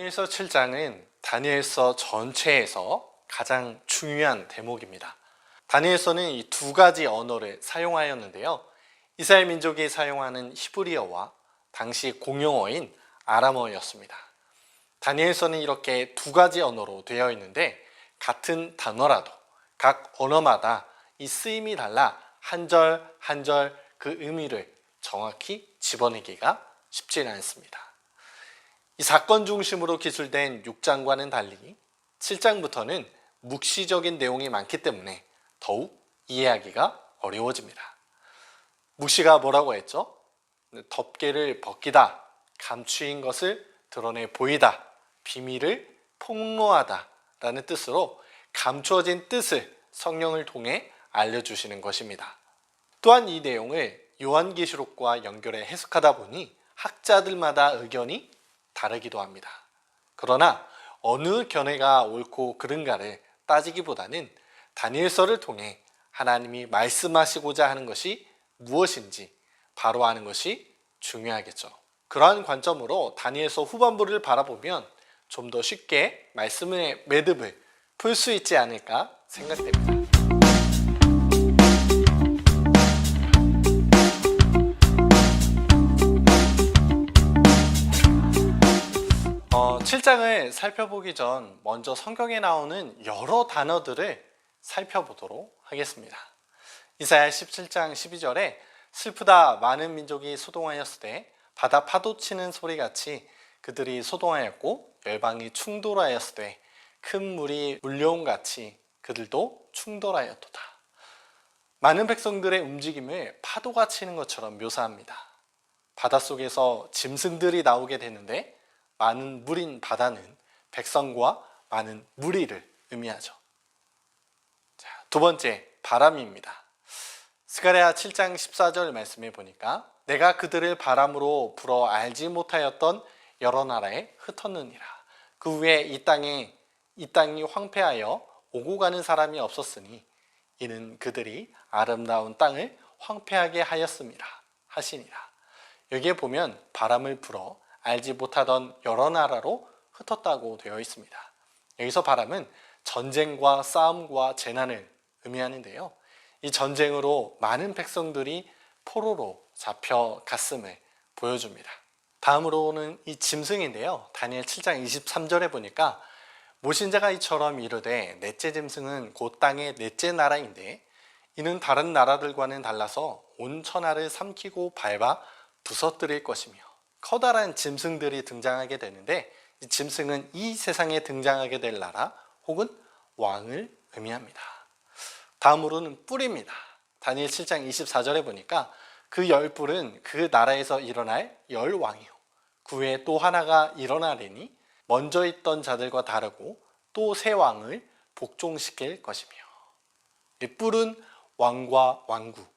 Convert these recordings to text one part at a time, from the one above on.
다니엘서 7장은 다니엘서 전체에서 가장 중요한 대목입니다. 다니엘서는 이 두 가지 언어를 사용하였는데요. 이스라엘 민족이 사용하는 히브리어와 당시 공용어인 아람어였습니다. 다니엘서는 이렇게 두 가지 언어로 되어 있는데 같은 단어라도 각 언어마다 이 쓰임이 달라 한 절 한 절 그 의미를 정확히 집어내기가 쉽지는 않습니다. 이 사건 중심으로 기술된 6장과는 달리 7장부터는 묵시적인 내용이 많기 때문에 더욱 이해하기가 어려워집니다. 묵시가 뭐라고 했죠? 덮개를 벗기다, 감추인 것을 드러내 보이다, 비밀을 폭로하다 라는 뜻으로 감추어진 뜻을 성령을 통해 알려주시는 것입니다. 또한 이 내용을 요한계시록과 연결해 해석하다 보니 학자들마다 의견이 다르기도 합니다. 그러나 어느 견해가 옳고 그른가를 따지기보다는 다니엘서를 통해 하나님이 말씀하시고자 하는 것이 무엇인지 바로 아는 것이 중요하겠죠. 그러한 관점으로 다니엘서 후반부를 바라보면 좀 더 쉽게 말씀의 매듭을 풀 수 있지 않을까 생각됩니다. 7장을 살펴보기 전 먼저 성경에 나오는 여러 단어들을 살펴보도록 하겠습니다. 이사야 17장 12절에 슬프다 많은 민족이 소동하였을 때 바다 파도 치는 소리같이 그들이 소동하였고 열방이 충돌하였을 때 큰 물이 물려온 같이 그들도 충돌하였도다. 많은 백성들의 움직임을 파도가 치는 것처럼 묘사합니다. 바닷속에서 짐승들이 나오게 되는데 많은 물인 바다는 백성과 많은 무리를 의미하죠. 자, 두 번째, 바람입니다. 스가랴 7장 14절 말씀에 보니까 내가 그들을 바람으로 불어 알지 못하였던 여러 나라에 흩었느니라. 그 후에 이 땅이 황폐하여 오고 가는 사람이 없었으니 이는 그들이 아름다운 땅을 황폐하게 하였음이라 하시니라. 여기에 보면 바람을 불어 알지 못하던 여러 나라로 흩었다고 되어 있습니다. 여기서 바람은 전쟁과 싸움과 재난을 의미하는데요. 이 전쟁으로 많은 백성들이 포로로 잡혀갔음을 보여줍니다. 다음으로는 이 짐승인데요. 다니엘 7장 23절에 보니까 모신자가 이처럼 이르되 넷째 짐승은 곧 땅의 넷째 나라인데 이는 다른 나라들과는 달라서 온 천하를 삼키고 밟아 부서뜨릴 것이며 커다란 짐승들이 등장하게 되는데 이 짐승은 이 세상에 등장하게 될 나라 혹은 왕을 의미합니다. 다음으로는 뿔입니다. 다니엘 7장 24절에 보니까 그 열뿔은 그 나라에서 일어날 열왕이요 그 후에 또 하나가 일어나리니 먼저 있던 자들과 다르고 또 새 왕을 복종시킬 것이며 이 뿔은 왕과 왕국,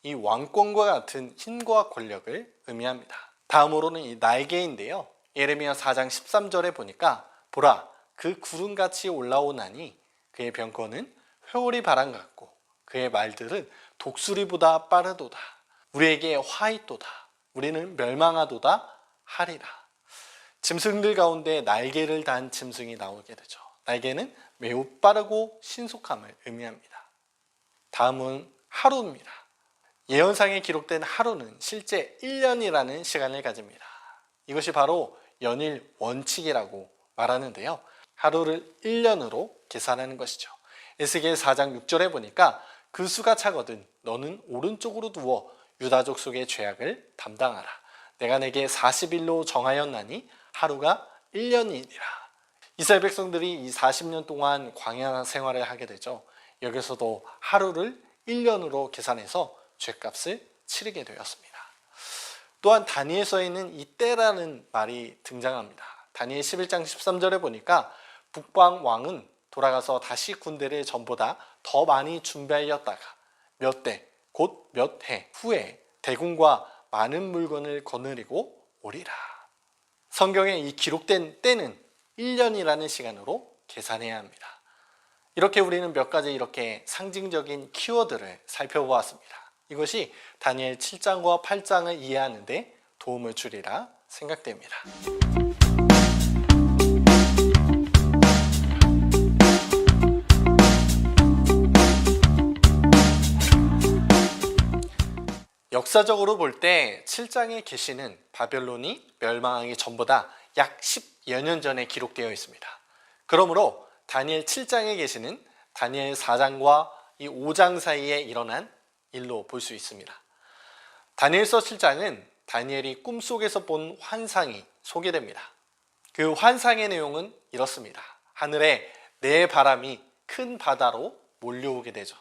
이 왕권과 같은 힘과 권력을 의미합니다. 다음으로는 이 날개인데요. 예레미야 4장 13절에 보니까 보라 그 구름같이 올라오나니 그의 병거는 회오리 바람 같고 그의 말들은 독수리보다 빠르도다. 우리에게 화 있도다. 우리는 멸망하도다 하리라. 짐승들 가운데 날개를 단 짐승이 나오게 되죠. 날개는 매우 빠르고 신속함을 의미합니다. 다음은 하루입니다. 예언상에 기록된 하루는 실제 1년이라는 시간을 가집니다. 이것이 바로 연일 원칙이라고 말하는데요. 하루를 1년으로 계산하는 것이죠. 에스겔 4장 6절에 보니까 그 수가 차거든 너는 오른쪽으로 누워 유다족 속의 죄악을 담당하라. 내가 내게 40일로 정하였나니 하루가 1년이니라. 이스라엘 백성들이 이 40년 동안 광야 생활을 하게 되죠. 여기서도 하루를 1년으로 계산해서 죄값을 치르게 되었습니다. 또한 다니엘서에는 이 때라는 말이 등장합니다. 다니엘 11장 13절에 보니까 북방 왕은 돌아가서 다시 군대를 전보다 더 많이 준비하였다가 몇 대, 곧 몇 해 후에 대군과 많은 물건을 거느리고 오리라. 성경에 이 기록된 때는 1년이라는 시간으로 계산해야 합니다. 이렇게 우리는 몇 가지 이렇게 상징적인 키워드를 살펴보았습니다. 이것이 다니엘 7장과 8장을 이해하는 데 도움을 주리라 생각됩니다. 역사적으로 볼 때 7장의 계시는 바벨론이 멸망하기 전보다 약 10여 년 전에 기록되어 있습니다. 그러므로 다니엘 7장의 계시는 다니엘 4장과 이 5장 사이에 일어난 일로 볼 수 있습니다. 다니엘서 7장은 다니엘이 꿈속에서 본 환상이 소개됩니다. 그 환상의 내용은 이렇습니다. 하늘에 네 바람이 큰 바다로 몰려오게 되죠.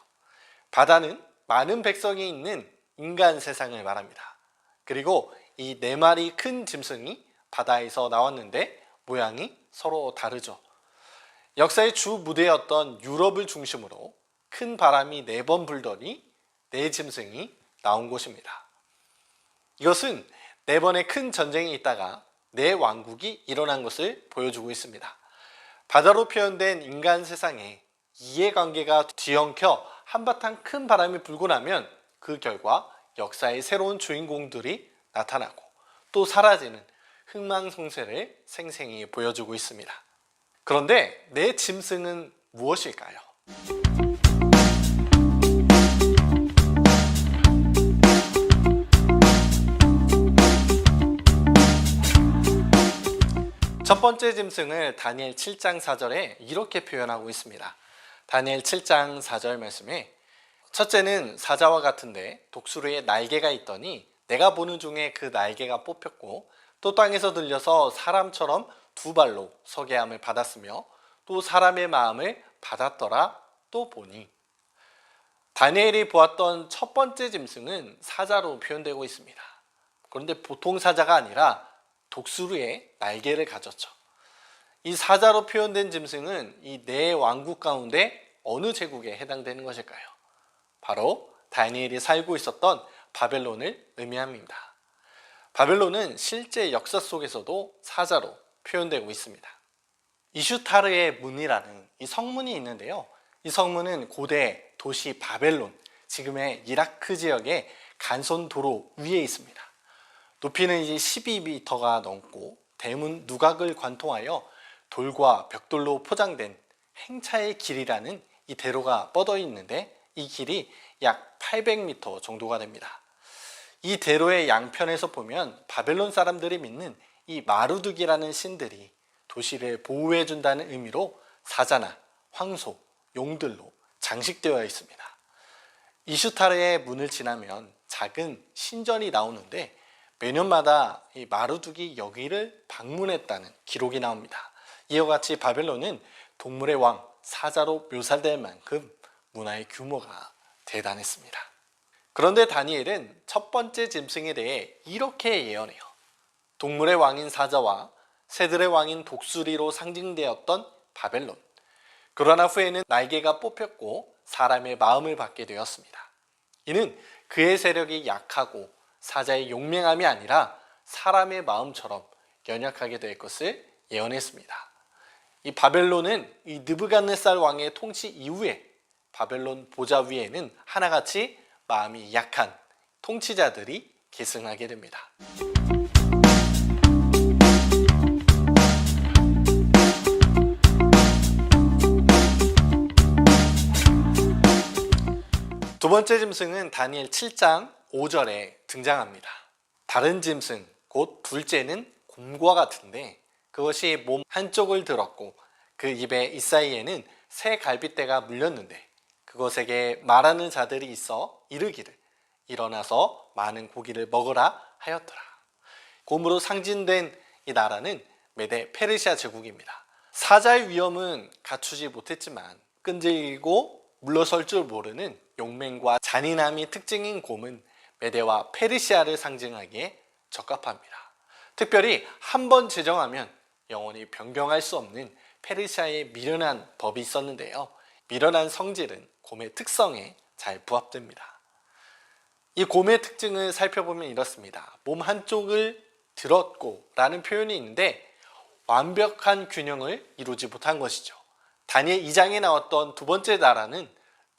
바다는 많은 백성이 있는 인간 세상을 말합니다. 그리고 이 네 마리 큰 짐승이 바다에서 나왔는데 모양이 서로 다르죠. 역사의 주 무대였던 유럽을 중심으로 큰 바람이 4번 불더니 네 짐승이 나온 곳입니다. 이것은 4번의 큰 전쟁이 있다가 네 왕국이 일어난 것을 보여주고 있습니다. 바다로 표현된 인간 세상에 이해관계가 뒤엉켜 한바탕 큰 바람이 불고 나면 그 결과 역사의 새로운 주인공들이 나타나고 또 사라지는 흥망성쇠를 생생히 보여주고 있습니다. 그런데 네 짐승은 무엇일까요? 첫 번째 짐승을 다니엘 7장 4절에 이렇게 표현하고 있습니다. 다니엘 7장 4절 말씀에 첫째는 사자와 같은데 독수리에 날개가 있더니 내가 보는 중에 그 날개가 뽑혔고 또 땅에서 들려서 사람처럼 2발로 서게 함을 받았으며 또 사람의 마음을 받았더라 또 보니. 다니엘이 보았던 첫 번째 짐승은 사자로 표현되고 있습니다. 그런데 보통 사자가 아니라 독수리의 날개를 가졌죠. 이 사자로 표현된 짐승은 이 네 왕국 가운데 어느 제국에 해당되는 것일까요? 바로 다니엘이 살고 있었던 바벨론을 의미합니다. 바벨론은 실제 역사 속에서도 사자로 표현되고 있습니다. 이슈타르의 문이라는 이 성문이 있는데요. 이 성문은 고대 도시 바벨론, 지금의 이라크 지역의 간선도로 위에 있습니다. 높이는 이제 12m가 넘고 대문 누각을 관통하여 돌과 벽돌로 포장된 행차의 길이라는 이 대로가 뻗어 있는데 이 길이 약 800m 정도가 됩니다. 이 대로의 양편에서 보면 바벨론 사람들이 믿는 이 마루둑이라는 신들이 도시를 보호해 준다는 의미로 사자나 황소, 용들로 장식되어 있습니다. 이슈타르의 문을 지나면 작은 신전이 나오는데 매년마다 이 마루둑이 여기를 방문했다는 기록이 나옵니다. 이와 같이 바벨론은 동물의 왕 사자로 묘사될 만큼 문화의 규모가 대단했습니다. 그런데 다니엘은 첫 번째 짐승에 대해 이렇게 예언해요. 동물의 왕인 사자와 새들의 왕인 독수리로 상징되었던 바벨론. 그러나 후에는 날개가 뽑혔고 사람의 마음을 받게 되었습니다. 이는 그의 세력이 약하고 사자의 용맹함이 아니라 사람의 마음처럼 연약하게 될 것을 예언했습니다. 이 바벨론은 이 느부갓네살 왕의 통치 이후에 바벨론 보좌 위에는 하나같이 마음이 약한 통치자들이 계승하게 됩니다. 두 번째 짐승은 다니엘 7장 5절에 등장합니다. 다른 짐승, 곧 둘째는 곰과 같은데 그것이 몸 한쪽을 들었고 그 입에 이사이에는 새 갈빗대가 물렸는데 그것에게 말하는 자들이 있어 이르기를 일어나서 많은 고기를 먹으라 하였더라. 곰으로 상징된 이 나라는 메데 페르시아 제국입니다. 사자의 위엄은 갖추지 못했지만 끈질기고 물러설 줄 모르는 용맹과 잔인함이 특징인 곰은 메데와 페르시아를 상징하기에 적합합니다. 특별히 한 번 제정하면 영원히 변경할 수 없는 페르시아의 미련한 법이 있었는데요. 미련한 성질은 곰의 특성에 잘 부합됩니다. 이 곰의 특징을 살펴보면 이렇습니다. 몸 한쪽을 들었고 라는 표현이 있는데 완벽한 균형을 이루지 못한 것이죠. 다니엘 2장에 나왔던 두 번째 나라는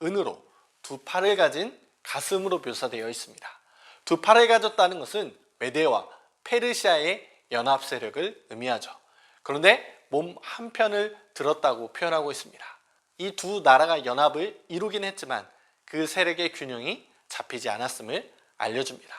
은으로 두 팔을 가진 가슴으로 묘사되어 있습니다. 두 팔을 가졌다는 것은 메데와 페르시아의 연합 세력을 의미하죠. 그런데 몸 한편을 들었다고 표현하고 있습니다. 이 두 나라가 연합을 이루긴 했지만 그 세력의 균형이 잡히지 않았음을 알려줍니다.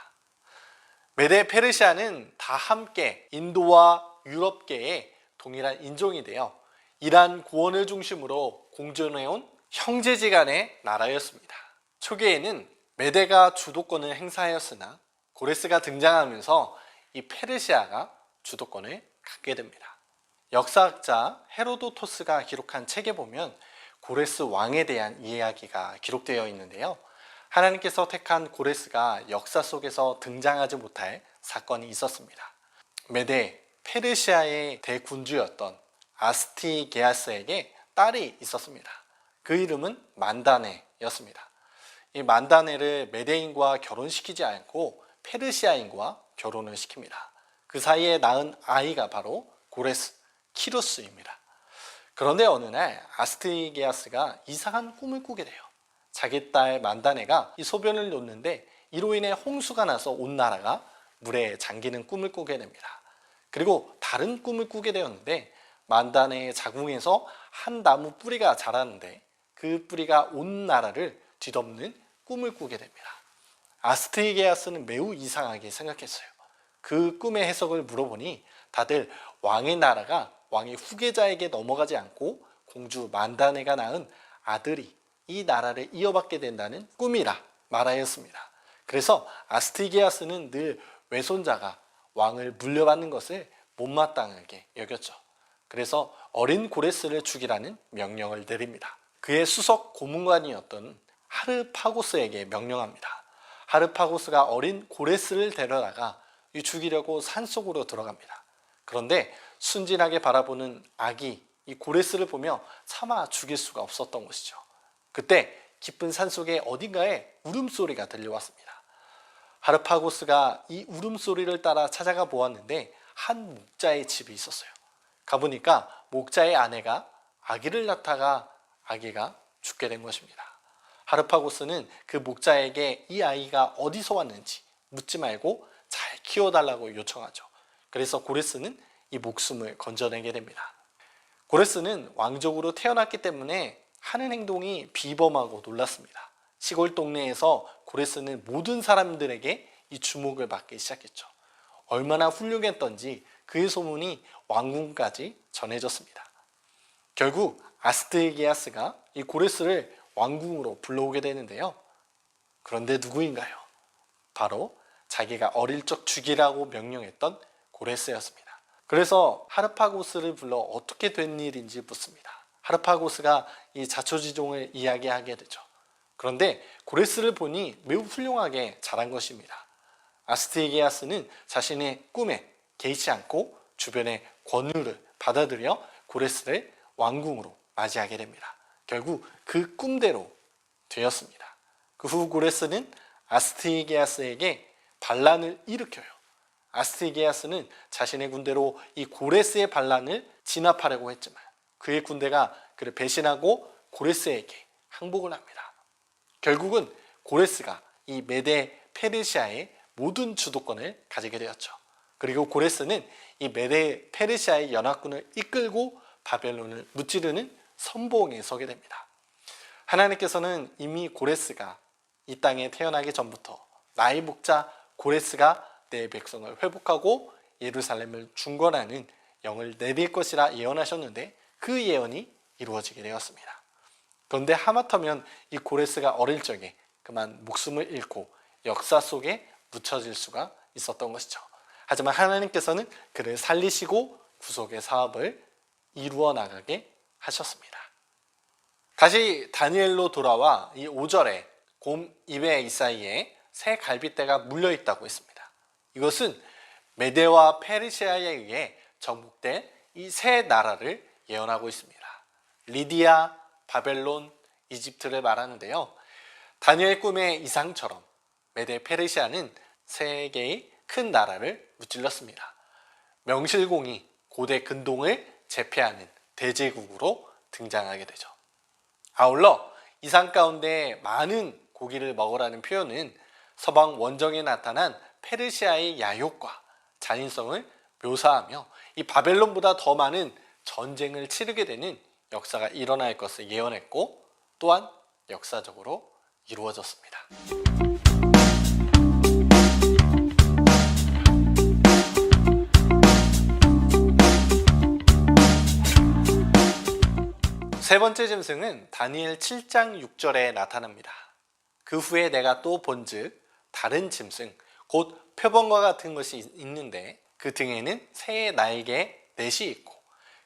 메데 페르시아는 다 함께 인도와 유럽계의 동일한 인종이 되어 이란 고원을 중심으로 공존해온 형제지간의 나라였습니다. 초기에는 메데가 주도권을 행사하였으나 고레스가 등장하면서 이 페르시아가 주도권을 갖게 됩니다. 역사학자 헤로도토스가 기록한 책에 보면 고레스 왕에 대한 이야기가 기록되어 있는데요. 하나님께서 택한 고레스가 역사 속에서 등장하지 못할 사건이 있었습니다. 메데 페르시아의 대군주였던 아스티게아스에게 딸이 있었습니다. 그 이름은 만다네였습니다. 이 만다네를 메데인과 결혼시키지 않고 페르시아인과 결혼을 시킵니다. 그 사이에 낳은 아이가 바로 고레스, 키루스입니다. 그런데 어느 날 아스티게아스가 이상한 꿈을 꾸게 돼요. 자기 딸 만다네가 이 소변을 놓는데 이로 인해 홍수가 나서 온 나라가 물에 잠기는 꿈을 꾸게 됩니다. 그리고 다른 꿈을 꾸게 되었는데 만다네의 자궁에서 한 나무 뿌리가 자라는데 그 뿌리가 온 나라를 뒤덮는 꿈을 꾸게 됩니다. 아스티게아스는 매우 이상하게 생각했어요. 그 꿈의 해석을 물어보니 다들 왕의 나라가 왕의 후계자에게 넘어가지 않고 공주 만다네가 낳은 아들이 이 나라를 이어받게 된다는 꿈이라 말하였습니다. 그래서 아스티게아스는 늘 외손자가 왕을 물려받는 것을 못마땅하게 여겼죠. 그래서 어린 고레스를 죽이라는 명령을 내립니다. 그의 수석 고문관이었던 하르파고스에게 명령합니다. 하르파고스가 어린 고레스를 데려다가 죽이려고 산속으로 들어갑니다. 그런데 순진하게 바라보는 아기 이 고레스를 보며 차마 죽일 수가 없었던 것이죠. 그때 깊은 산속에 어딘가에 울음소리가 들려왔습니다. 하르파고스가 이 울음소리를 따라 찾아가 보았는데 한 목자의 집이 있었어요. 가보니까 목자의 아내가 아기를 낳다가 아기가 죽게 된 것입니다. 하르파고스는 그 목자에게 이 아이가 어디서 왔는지 묻지 말고 잘 키워달라고 요청하죠. 그래서 고레스는 이 목숨을 건져내게 됩니다. 고레스는 왕족으로 태어났기 때문에 하는 행동이 비범하고 놀랐습니다. 시골 동네에서 고레스는 모든 사람들에게 이 주목을 받기 시작했죠. 얼마나 훌륭했던지 그의 소문이 왕궁까지 전해졌습니다. 결국 아스티게아스가 이 고레스를 왕궁으로 불러오게 되는데요. 그런데 누구인가요? 바로 자기가 어릴 적 죽이라고 명령했던 고레스였습니다. 그래서 하르파고스를 불러 어떻게 된 일인지 묻습니다. 하르파고스가 이 자초지종을 이야기하게 되죠. 그런데 고레스를 보니 매우 훌륭하게 자란 것입니다. 아스티게아스는 자신의 꿈에 개의치 않고 주변의 권유를 받아들여 고레스를 왕궁으로 맞이하게 됩니다. 결국 그 꿈대로 되었습니다. 그 후 고레스는 아스티게아스에게 반란을 일으켜요. 아스티게아스는 자신의 군대로 이 고레스의 반란을 진압하려고 했지만 그의 군대가 그를 배신하고 고레스에게 항복을 합니다. 결국은 고레스가 이 메데 페르시아의 모든 주도권을 가지게 되었죠. 그리고 고레스는 이 메데 페르시아의 연합군을 이끌고 바벨론을 무찌르는 선봉에 서게 됩니다. 하나님께서는 이미 고레스가 이 땅에 태어나기 전부터 나의 목자 고레스가 내 백성을 회복하고 예루살렘을 중건하는 영을 내릴 것이라 예언하셨는데 그 예언이 이루어지게 되었습니다. 그런데 하마터면 이 고레스가 어릴 적에 그만 목숨을 잃고 역사 속에 묻혀질 수가 있었던 것이죠. 하지만 하나님께서는 그를 살리시고 구속의 사업을 이루어 나가게 하셨습니다. 다시 다니엘로 돌아와 이 5절에 곰 입에 이사이에 새 갈빗대가 물려있다고 했습니다. 이것은 메데와 페르시아에 의해 정복된 이 세 나라를 예언하고 있습니다. 리디아, 바벨론, 이집트를 말하는데요. 다니엘 꿈의 이상처럼 메데 페르시아는 세 개의 큰 나라를 무찔렀습니다. 명실공히 고대 근동을 제패하는 대제국으로 등장하게 되죠. 아울러 이상 가운데 많은 고기를 먹으라는 표현은 서방 원정에 나타난 페르시아의 야욕과 잔인성을 묘사하며 이 바벨론보다 더 많은 전쟁을 치르게 되는 역사가 일어날 것을 예언했고 또한 역사적으로 이루어졌습니다. 세 번째 짐승은 다니엘 7장 6절에 나타납니다. 그 후에 내가 또 본즉 다른 짐승 곧 표범과 같은 것이 있는데 그 등에는 새의 날개 넷이 있고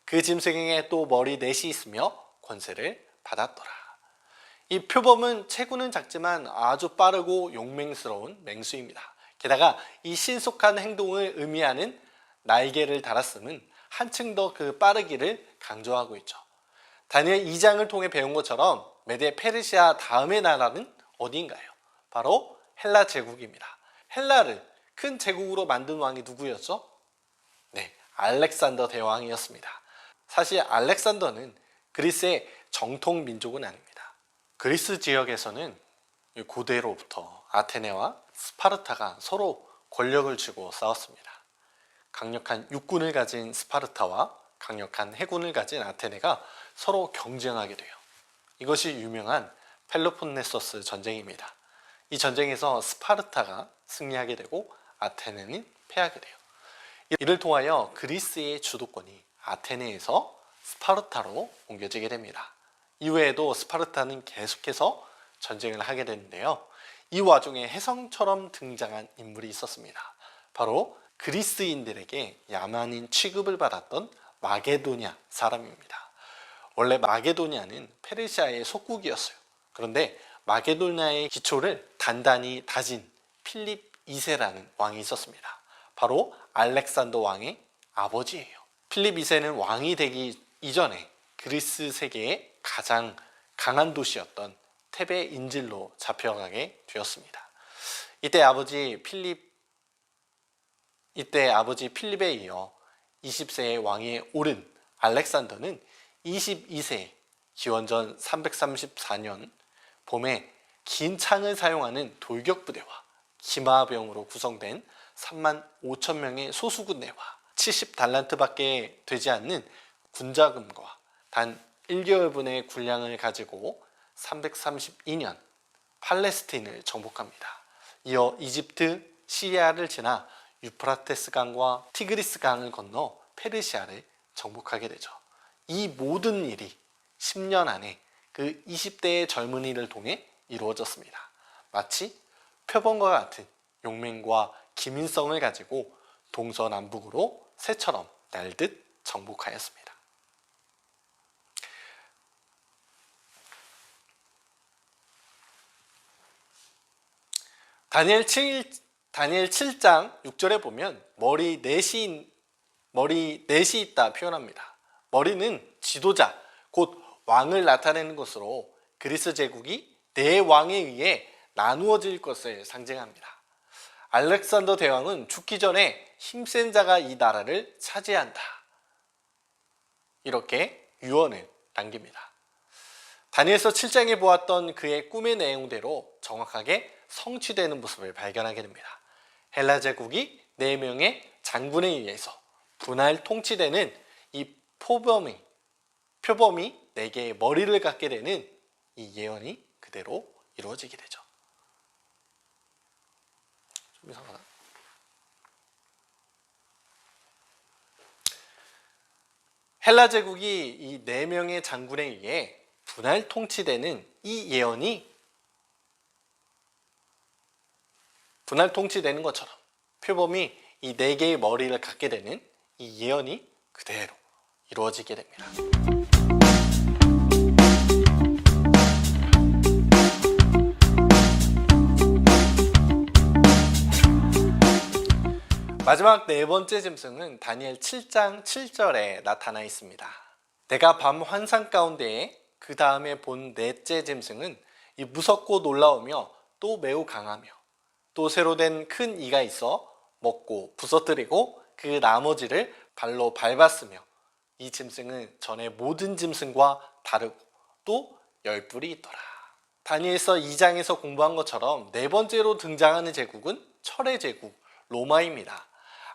그 짐승에게 또 머리 넷이 있으며 권세를 받았더라. 이 표범은 체구는 작지만 아주 빠르고 용맹스러운 맹수입니다. 게다가 이 신속한 행동을 의미하는 날개를 달았음은 한층 더 그 빠르기를 강조하고 있죠. 다니엘 2장을 통해 배운 것처럼 메데 페르시아 다음의 나라는 어디인가요? 바로 헬라 제국입니다. 헬라를 큰 제국으로 만든 왕이 누구였죠? 네, 알렉산더 대왕이었습니다. 사실 알렉산더는 그리스의 정통 민족은 아닙니다. 그리스 지역에서는 고대로부터 아테네와 스파르타가 서로 권력을 쥐고 싸웠습니다. 강력한 육군을 가진 스파르타와 강력한 해군을 가진 아테네가 서로 경쟁하게 돼요. 이것이 유명한 펠로폰네소스 전쟁입니다. 이 전쟁에서 스파르타가 승리하게 되고 아테네는 패하게 돼요. 이를 통하여 그리스의 주도권이 아테네에서 스파르타로 옮겨지게 됩니다. 이후에도 스파르타는 계속해서 전쟁을 하게 되는데요. 이 와중에 혜성처럼 등장한 인물이 있었습니다. 바로 그리스인들에게 야만인 취급을 받았던 마게도냐 사람입니다. 원래 마게도냐는 페르시아의 속국이었어요. 그런데 마게도냐의 기초를 단단히 다진 필립 2세라는 왕이 있었습니다. 바로 알렉산더 왕의 아버지예요. 필립 2세는 왕이 되기 이전에 그리스 세계의 가장 강한 도시였던 테베 인질로 잡혀가게 되었습니다. 이때 아버지 필립에 이어 20세의 왕위에 오른 알렉산더는 22세 기원전 334년 봄에 긴 창을 사용하는 돌격부대와 기마병으로 구성된 3만 5천 명의 소수군대와 70달란트밖에 되지 않는 군자금과 단 1개월분의 군량을 가지고 332년 팔레스틴을 정복합니다. 이어 이집트, 시리아를 지나 유프라테스 강과 티그리스 강을 건너 페르시아를 정복하게 되죠. 이 모든 일이 10년 안에 그 20대의 젊은이를 통해 이루어졌습니다. 마치 표범과 같은 용맹과 기민성을 가지고 동서남북으로 새처럼 날듯 정복하였습니다. 다니엘 7장 6절에 보면 머리 넷이 있다 표현합니다. 머리는 지도자, 곧 왕을 나타내는 것으로 그리스 제국이 네 왕에 의해 나누어질 것을 상징합니다. 알렉산더 대왕은 죽기 전에 힘센 자가 이 나라를 차지한다. 이렇게 유언을 남깁니다. 다니엘서 7장에 보았던 그의 꿈의 내용대로 정확하게 성취되는 모습을 발견하게 됩니다. 헬라 제국이 4명의 장군에 의해서 분할 통치되는 이 표범이 4개의 머리를 갖게 되는 이 예언이 그대로 이루어지게 되죠. 좀 이상하다. 헬라 제국이 이 4명의 장군에 의해 분할 통치되는 이 예언이 분할 통치되는 것처럼 표범이 이 4개의 머리를 갖게 되는 이 예언이 그대로 이루어지게 됩니다. 마지막 네 번째 짐승은 다니엘 7장 7절에 나타나 있습니다. 내가 밤 환상 가운데에 그 다음에 본 넷째 짐승은 이 무섭고 놀라우며 또 매우 강하며 또 새로 된 큰 이가 있어 먹고 부서뜨리고 그 나머지를 발로 밟았으며 이 짐승은 전에 모든 짐승과 다르고 또 10뿔이 있더라. 다니엘서 2장에서 공부한 것처럼 네 번째로 등장하는 제국은 철의 제국 로마입니다.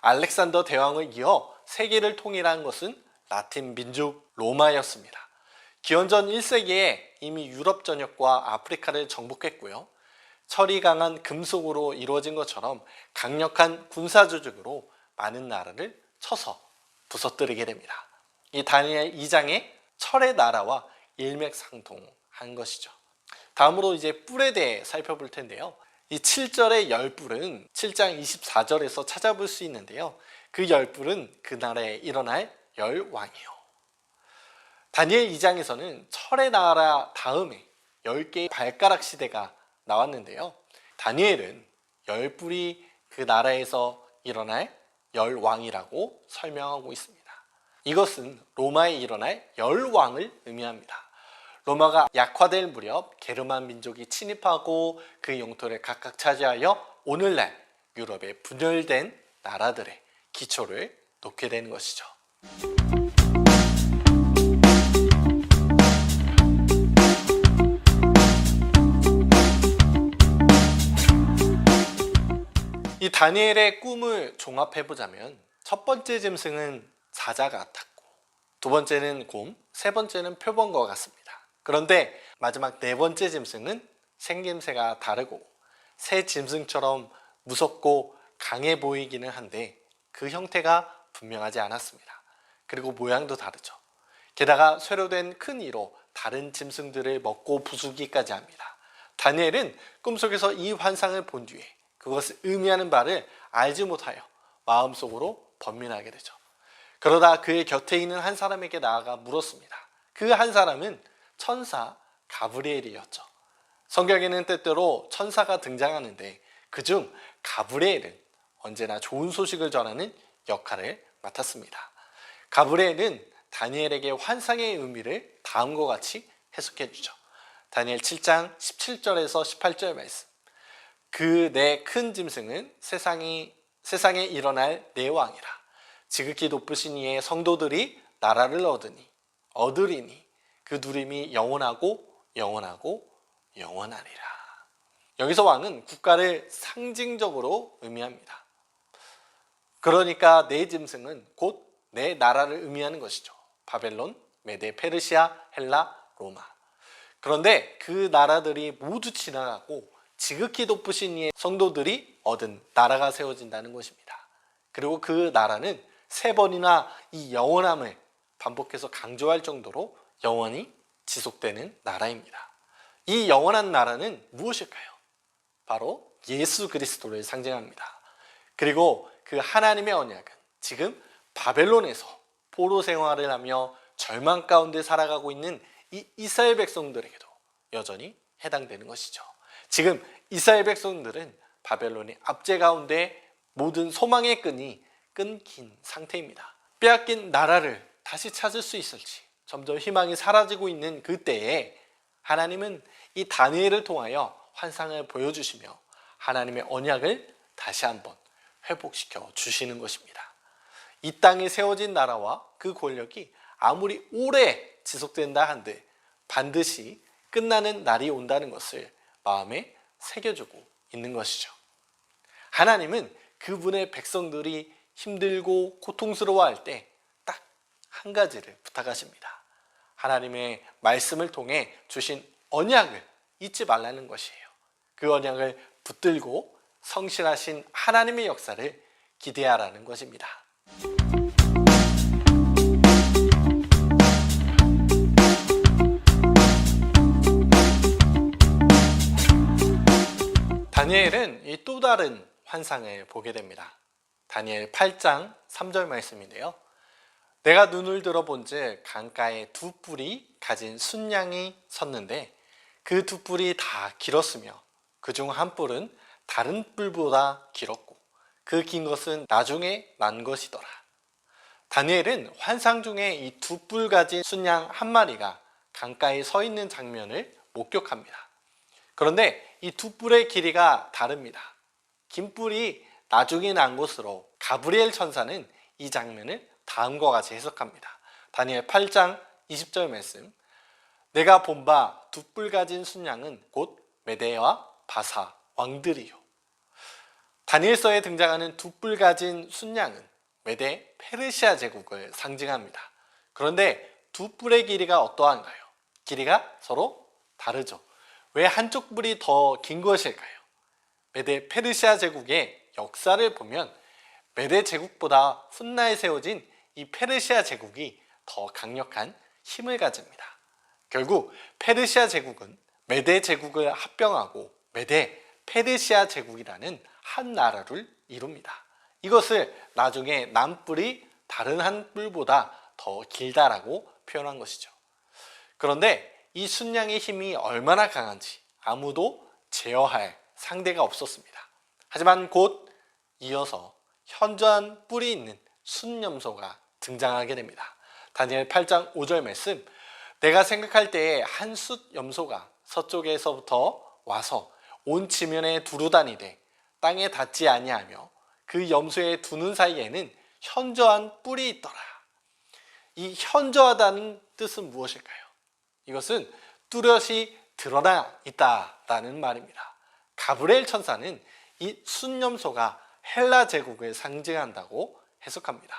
알렉산더 대왕을 이어 세계를 통일한 것은 라틴 민족 로마였습니다. 기원전 1세기에 이미 유럽 전역과 아프리카를 정복했고요. 철이 강한 금속으로 이루어진 것처럼 강력한 군사 조직으로 많은 나라를 쳐서 부서뜨리게 됩니다. 이 다니엘 2장의 철의 나라와 일맥상통한 것이죠. 다음으로 이제 뿔에 대해 살펴볼 텐데요. 이 7절의 열뿔은 7장 24절에서 찾아볼 수 있는데요. 그 열뿔은 그 나라에 일어날 열왕이요. 다니엘 2장에서는 철의 나라 다음에 10개의 발가락 시대가 나왔는데요. 다니엘은 열뿔이 그 나라에서 일어날 열왕이라고 설명하고 있습니다. 이것은 로마에 일어날 열왕을 의미합니다. 로마가 약화될 무렵 게르만 민족이 침입하고 그 영토를 각각 차지하여 오늘날 유럽의 분열된 나라들의 기초를 놓게 되는 것이죠. 이 다니엘의 꿈을 종합해보자면 첫 번째 짐승은 사자 같았고, 두 번째는 곰, 세 번째는 표범과 같습니다. 그런데 마지막 네 번째 짐승은 생김새가 다르고 새 짐승처럼 무섭고 강해 보이기는 한데 그 형태가 분명하지 않았습니다. 그리고 모양도 다르죠. 게다가 쇠로된 큰 이로 다른 짐승들을 먹고 부수기까지 합니다. 다니엘은 꿈속에서 이 환상을 본 뒤에 그것을 의미하는 바를 알지 못하여 마음속으로 번민하게 되죠. 그러다 그의 곁에 있는 한 사람에게 나아가 물었습니다. 그 한 사람은 천사 가브리엘이었죠. 성경에는 때때로 천사가 등장하는데 그중 가브리엘은 언제나 좋은 소식을 전하는 역할을 맡았습니다. 가브리엘은 다니엘에게 환상의 의미를 다음과 같이 해석해 주죠. 다니엘 7장 17절에서 18절 말씀. 그 내 큰 짐승은 세상에 일어날 내 왕이라. 지극히 높으신 이의 성도들이 나라를 얻으리니 그 누림이 영원하고 영원하고 영원하리라. 여기서 왕은 국가를 상징적으로 의미합니다. 그러니까 내 짐승은 곧 내 나라를 의미하는 것이죠. 바벨론, 메데, 페르시아, 헬라, 로마. 그런데 그 나라들이 모두 지나가고 지극히 높으신 이의 성도들이 얻은 나라가 세워진다는 것입니다. 그리고 그 나라는 세 번이나 이 영원함을 반복해서 강조할 정도로 영원히 지속되는 나라입니다. 이 영원한 나라는 무엇일까요? 바로 예수 그리스도를 상징합니다. 그리고 그 하나님의 언약은 지금 바벨론에서 포로 생활을 하며 절망 가운데 살아가고 있는 이 이스라엘 백성들에게도 여전히 해당되는 것이죠. 지금 이스라엘 백성들은 바벨론의 압제 가운데 모든 소망의 끈이 끊긴 상태입니다. 빼앗긴 나라를 다시 찾을 수 있을지 점점 희망이 사라지고 있는 그때에 하나님은 이 다니엘을 통하여 환상을 보여주시며 하나님의 언약을 다시 한번 회복시켜 주시는 것입니다. 이 땅에 세워진 나라와 그 권력이 아무리 오래 지속된다 한들 반드시 끝나는 날이 온다는 것을 마음에 새겨주고 있는 것이죠. 하나님은 그분의 백성들이 힘들고 고통스러워할 때 딱 한 가지를 부탁하십니다. 하나님의 말씀을 통해 주신 언약을 잊지 말라는 것이에요. 그 언약을 붙들고 성실하신 하나님의 역사를 기대하라는 것입니다. 다니엘은 이 또 다른 환상을 보게 됩니다. 다니엘 8장 3절 말씀인데요. 내가 눈을 들어본즉 강가에 두 뿔이 가진 순양이 섰는데 그 두 뿔이 다 길었으며 그중 한 뿔은 다른 뿔보다 길었고 그 긴 것은 나중에 난 것이더라. 다니엘은 환상 중에 이 두 뿔 가진 순양 한 마리가 강가에 서 있는 장면을 목격합니다. 그런데 이 두 뿔의 길이가 다릅니다. 긴 뿔이 나중에 난 것으로 가브리엘 천사는 이 장면을 다음과 같이 해석합니다. 다니엘 8장 20절 말씀. 내가 본 바 두 뿔 가진 순양은 곧 메대와 바사 왕들이요. 다니엘서에 등장하는 두 뿔 가진 순양은 메대 페르시아 제국을 상징합니다. 그런데 두 뿔의 길이가 어떠한가요? 길이가 서로 다르죠. 왜 한쪽 뿔이 더 긴 것일까요? 메대 페르시아 제국의 역사를 보면 메대 제국보다 훗날 세워진 이 페르시아 제국이 더 강력한 힘을 가집니다. 결국 페르시아 제국은 메데 제국을 합병하고 메데 페르시아 제국이라는 한 나라를 이룹니다. 이것을 나중에 남뿔이 다른 한 뿔보다 더 길다라고 표현한 것이죠. 그런데 이 순양의 힘이 얼마나 강한지 아무도 제어할 상대가 없었습니다. 하지만 곧 이어서 현저한 뿔이 있는 순염소가 등장하게 됩니다. 다니엘 8장 5절 말씀, 내가 생각할 때에 한 숫염소가 서쪽에서부터 와서 온 지면에 두루다니되 땅에 닿지 아니하며 그 염소의 두 눈 사이에는 현저한 뿔이 있더라. 이 현저하다는 뜻은 무엇일까요? 이것은 뚜렷이 드러나 있다라는 말입니다. 가브리엘 천사는 이 순염소가 헬라 제국을 상징한다고 해석합니다.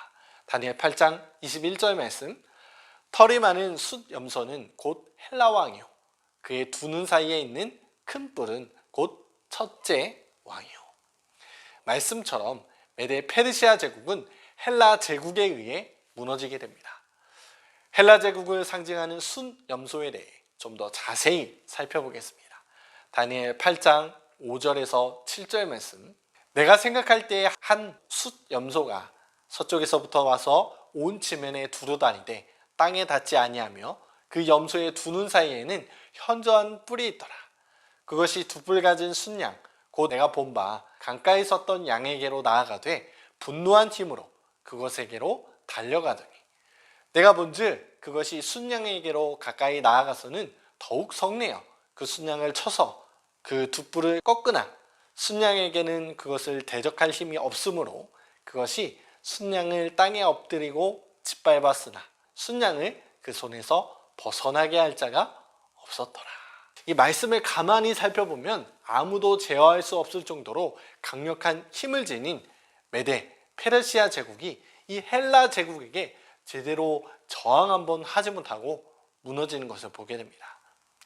다니엘 8장 21절 말씀, 털이 많은 숫염소는 곧 헬라 왕이요 그의 두 눈 사이에 있는 큰 뿔은 곧 첫째 왕이요. 말씀처럼 메데 페르시아 제국은 헬라 제국에 의해 무너지게 됩니다. 헬라 제국을 상징하는 순염소에 대해 좀 더 자세히 살펴보겠습니다. 다니엘 8장 5절에서 7절 말씀, 내가 생각할 때에 한 숫염소가 서쪽에서부터 와서 온 지면에 두루다니되 땅에 닿지 아니하며 그 염소의 두 눈 사이에는 현저한 뿔이 있더라. 그것이 두 뿔 가진 순양 곧 내가 본 바 강가에 섰던 양에게로 나아가되 분노한 힘으로 그것에게로 달려가더니 내가 본즉 그것이 순양에게로 가까이 나아가서는 더욱 성내어 그 순양을 쳐서 그 두 뿔을 꺾으나 순양에게는 그것을 대적할 힘이 없으므로 그것이 순양을 땅에 엎드리고 짓밟았으나 순양을 그 손에서 벗어나게 할 자가 없었더라. 이 말씀을 가만히 살펴보면 아무도 제어할 수 없을 정도로 강력한 힘을 지닌 메데 페르시아 제국이 이 헬라 제국에게 제대로 저항 한번 하지 못하고 무너지는 것을 보게 됩니다.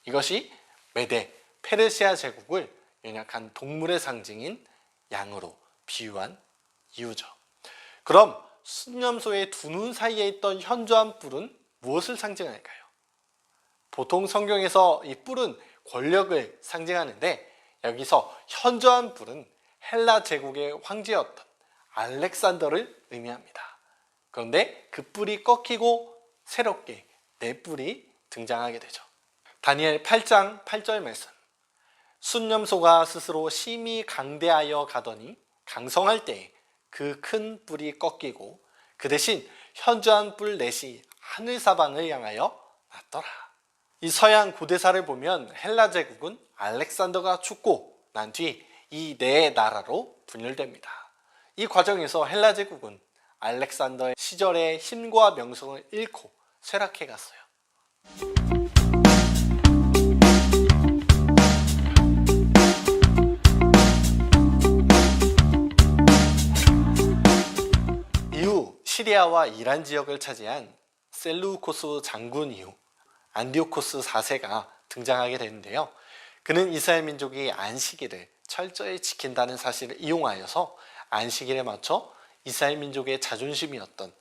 이것이 메데 페르시아 제국을 연약한 동물의 상징인 양으로 비유한 이유죠. 그럼 순염소의 두 눈 사이에 있던 현저한 뿔은 무엇을 상징할까요? 보통 성경에서 이 뿔은 권력을 상징하는데 여기서 현저한 뿔은 헬라 제국의 황제였던 알렉산더를 의미합니다. 그런데 그 뿔이 꺾이고 새롭게 네 뿔이 등장하게 되죠. 다니엘 8장 8절 말씀, 순염소가 스스로 심히 강대하여 가더니 강성할 때에 그 큰 뿔이 꺾이고 그 대신 현저한 뿔 넷이 하늘 사방을 향하여 났더라. 이 서양 고대사를 보면 헬라 제국은 알렉산더가 죽고 난 뒤 이 네 나라로 분열됩니다. 이 과정에서 헬라 제국은 알렉산더의 시절의 힘과 명성을 잃고 쇠락해 갔어요. 이후 시리아와 이란 지역을 차지한 셀루코스 장군 이후 안디오코스 4세가 등장하게 되는데요. 그는 이스라엘 민족이 안식일을 철저히 지킨다는 사실을 이용하여서 안식일에 맞춰 이스라엘 민족의 자존심이었던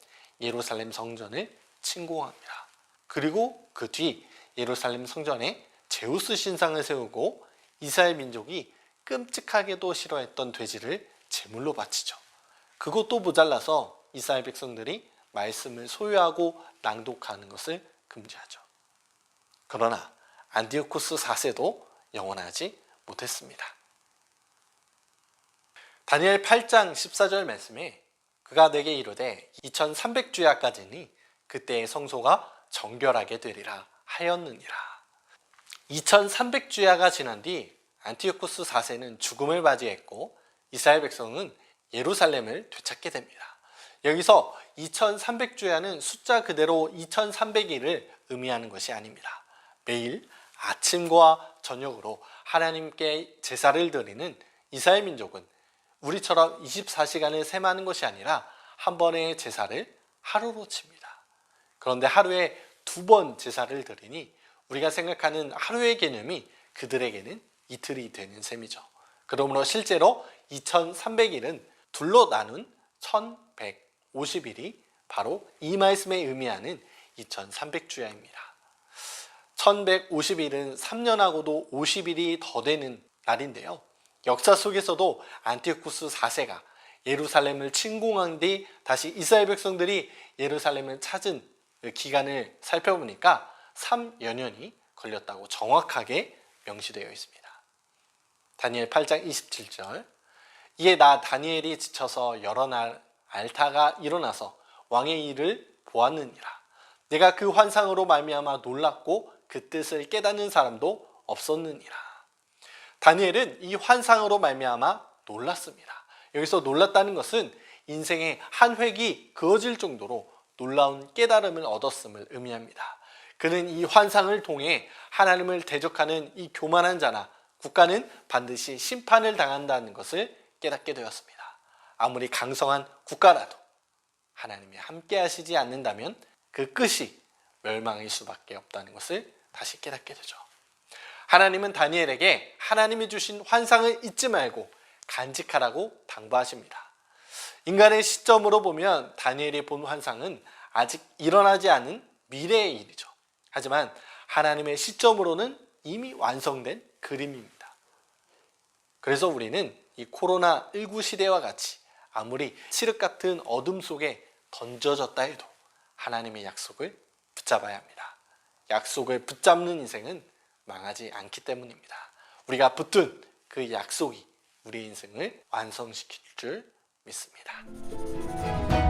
예루살렘 성전을 침공합니다. 그리고 그 뒤 예루살렘 성전에 제우스 신상을 세우고 이스라엘 민족이 끔찍하게도 싫어했던 돼지를 제물로 바치죠. 그것도 모자라서 이스라엘 백성들이 말씀을 소유하고 낭독하는 것을 금지하죠. 그러나 안디오코스 4세도 영원하지 못했습니다. 다니엘 8장 14절 말씀에 그가 내게 이르되 2300주야까지니 그때의 성소가 정결하게 되리라 하였느니라. 2300주야가 지난 뒤 안티오코스 4세는 죽음을 맞이했고 이스라엘 백성은 예루살렘을 되찾게 됩니다. 여기서 2300주야는 숫자 그대로 2300일을 의미하는 것이 아닙니다. 매일 아침과 저녁으로 하나님께 제사를 드리는 이스라엘 민족은 우리처럼 24시간을 셈하는 것이 아니라 한 번의 제사를 하루로 칩니다. 그런데 하루에 두 번 제사를 드리니 우리가 생각하는 하루의 개념이 그들에게는 이틀이 되는 셈이죠. 그러므로 실제로 2300일은 둘로 나눈 1150일이 바로 이 말씀에 의미하는 2300주야입니다. 1150일은 3년하고도 50일이 더 되는 날인데요. 역사 속에서도 안티오쿠스 4세가 예루살렘을 침공한 뒤 다시 이스라엘 백성들이 예루살렘을 찾은 기간을 살펴보니까 3여 년이 걸렸다고 정확하게 명시되어 있습니다. 다니엘 8장 27절, 이에 나 다니엘이 지쳐서 여러 날 알타가 일어나서 왕의 일을 보았느니라. 내가 그 환상으로 말미암아 놀랐고 그 뜻을 깨닫는 사람도 없었느니라. 다니엘은 이 환상으로 말미암아 놀랐습니다. 여기서 놀랐다는 것은 인생의 한 획이 그어질 정도로 놀라운 깨달음을 얻었음을 의미합니다. 그는 이 환상을 통해 하나님을 대적하는 이 교만한 자나 국가는 반드시 심판을 당한다는 것을 깨닫게 되었습니다. 아무리 강성한 국가라도 하나님이 함께 하시지 않는다면 그 끝이 멸망일 수밖에 없다는 것을 다시 깨닫게 되죠. 하나님은 다니엘에게 하나님이 주신 환상을 잊지 말고 간직하라고 당부하십니다. 인간의 시점으로 보면 다니엘이 본 환상은 아직 일어나지 않은 미래의 일이죠. 하지만 하나님의 시점으로는 이미 완성된 그림입니다. 그래서 우리는 이 코로나19 시대와 같이 아무리 칠흑 같은 어둠 속에 던져졌다 해도 하나님의 약속을 붙잡아야 합니다. 약속을 붙잡는 인생은 망하지 않기 때문입니다. 우리가 붙든 그 약속이 우리 인생을 완성시킬 줄 믿습니다.